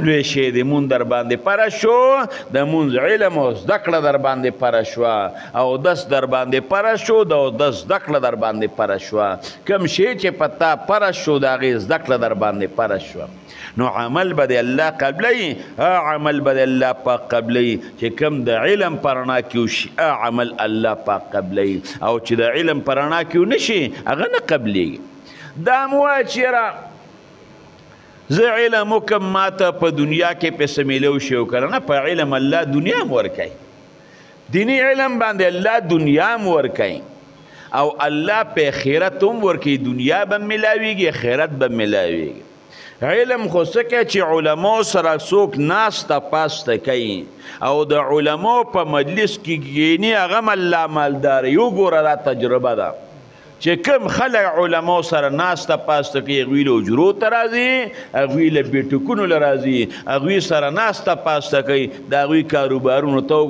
لوی شی دی مونږ در باندې پره شو د مونځ علم او زده کړه در باندې پره شوه اودس در باندې پره شو د اودس زده کړه در باندې پره شوه کوم شی چې په تا پره شو د هغې زده کړه در باندې پره شوه نو عمل به د الله قبلی عمل به د الله پاک قبلی چې کوم د علم په رڼا کې وشي عمل الله پاک قبلی او چې د علم په رڼا کې ونشي هغه نه قبلیږي دا مو وایه چې یاره زه علم وکم ما ته په دنیا کې پیسې میلو شي او که نه په علم الله دنیا م ورکوي دیني علم باندې الله دنیا م ورکوي او الله په آخرت هم ورکوي دنیا به میلاویږي آخرت به میلاویږي علم خو څه کوي چې علماو سره څوک ناسته پاسته کوي او د علماو په مجلس کې کښېني هغه هم الله مالدار یو ګوره دا تجربه ده چې کوم خلک علماو سره ناسته پاسته کوي هغوی له حجرو ته راځي هغوی له بیټکونو له راځي هغوی سره ناسته پاسته کوي د هغوی کاروبارونو ته